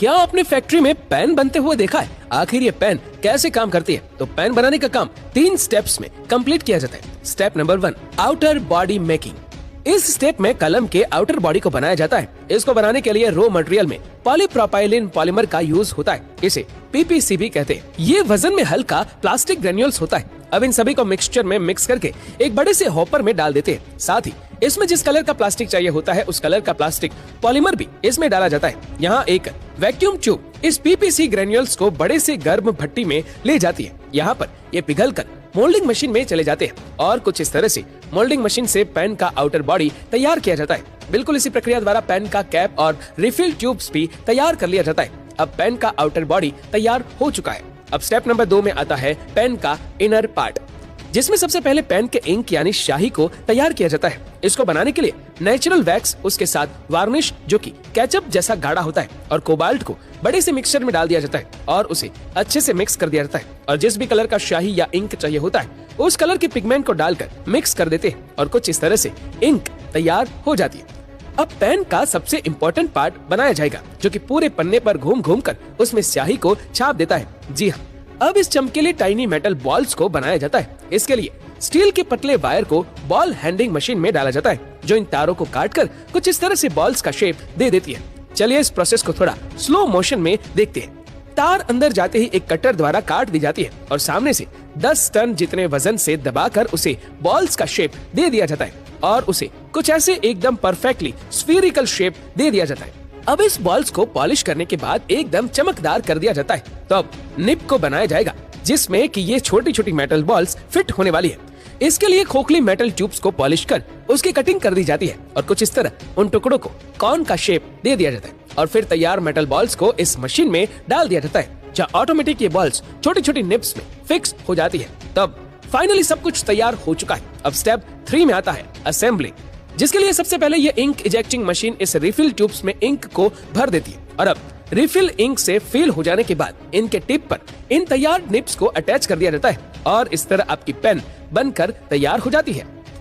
क्या आपने फैक्ट्री में पेन बनते हुए देखा है? आखिर ये पेन कैसे काम करती है? तो पेन बनाने का काम 3 स्टेप्स में कंप्लीट किया जाता है। Step number 1, outer body making. इस स्टेप में कलम के आउटर बॉडी को बनाया जाता है। इसको बनाने के लिए रॉ मटेरियल में पॉलीप्रोपाइलीन पॉलीमर का यूज होता है। इसे पीपीसी भी कहते हैं। ये वजन में हल्का प्लास्टिक ग्रेन्यूल्स होता है। अब इन सभी को मिक्सचर में मिक्स करके एक बड़े से हॉपर में डाल देते हैं। साथ ही इसमें जिस कलर का प्लास्टिक चाहिए होता है उस कलर का प्लास्टिक पॉलीमर भी इसमें डाला जाता है। यहाँ एक वैक्यूम ट्यूब इस पीपीसी ग्रेन्यूल्स को बड़े से गर्म भट्टी में ले जाती है। यहाँ पर ये पिघलकर मोल्डिंग मशीन में चले जाते हैं और कुछ इस तरह से मोल्डिंग मशीन से पेन का आउटर बॉडी तैयार किया जाता है। बिल्कुल इसी प्रक्रिया द्वारा पेन का कैप और रिफिल ट्यूब्स भी तैयार कर लिया जाता है। अब पेन का आउटर बॉडी तैयार हो चुका है। अब स्टेप नंबर 2 में आता है पेन का इनर पार्ट, जिसमें सबसे पहले पेन के इंक यानी स्याही को तैयार किया जाता है। इसको बनाने के लिए नेचुरल वैक्स, उसके साथ वार्निश जो कि केचप जैसा गाढ़ा होता है, और कोबाल्ट को बड़े से मिक्सचर में डाल दिया जाता है और उसे अच्छे से मिक्स कर दिया जाता है। और जिस भी कलर का स्याही या इंक चाहिए होता है उस कलर के पिगमेंट को डालकर मिक्स कर देते हैं और कुछ इस तरह से इंक तैयार हो जाती है। अब पेन का सबसे इम्पोर्टेंट पार्ट बनाया जाएगा, जो कि पूरे पन्ने पर घूम घूम कर उसमें स्याही को छाप देता है। जी हाँ, अब इस चमकीले टाइनी मेटल बॉल्स को बनाया जाता है। इसके लिए स्टील के पतले वायर को बॉल हैंडिंग मशीन में डाला जाता है, जो इन तारों को काटकर कुछ इस तरह से बॉल्स का शेप दे देती है। चलिए इस प्रोसेस को थोड़ा स्लो मोशन में देखते हैं। तार अंदर जाते ही एक कटर द्वारा काट दी जाती है और सामने से 10 टन जितने वजन से दबाकर उसे बॉल्स का शेप दे दिया जाता है और उसे कुछ ऐसे एकदम परफेक्टली स्फीरिकल शेप दे दिया जाता है। अब इस बॉल्स को पॉलिश करने के बाद एकदम चमकदार कर दिया जाता है। तो अब निप को बनाया जाएगा, जिसमें कि ये छोटी छोटी मेटल बॉल्स फिट होने वाली है। इसके लिए खोखली मेटल ट्यूब्स को पॉलिश कर उसकी कटिंग कर दी जाती है और कुछ इस तरह उन टुकड़ों को कॉर्न का शेप दे दिया जाता है और फिर तैयार मेटल बॉल्स को इस मशीन में डाल दिया जाता है, जहाँ ऑटोमेटिक ये बॉल्स छोटी छोटी निप्स में फिक्स हो जाती है। तब फाइनली सब कुछ तैयार हो चुका है। अब स्टेप 3 में आता है असेंबलिंग, जिसके लिए सबसे पहले ये इंक इजेक्टिंग मशीन इस रिफिल ट्यूब्स में इंक को भर देती है और अब रिफिल इंक से फिल हो जाने के बाद इनके टिप पर इन तैयार निप्स को अटैच कर दिया जाता है और इस तरह आपकी पेन बनकर तैयार हो जाती है।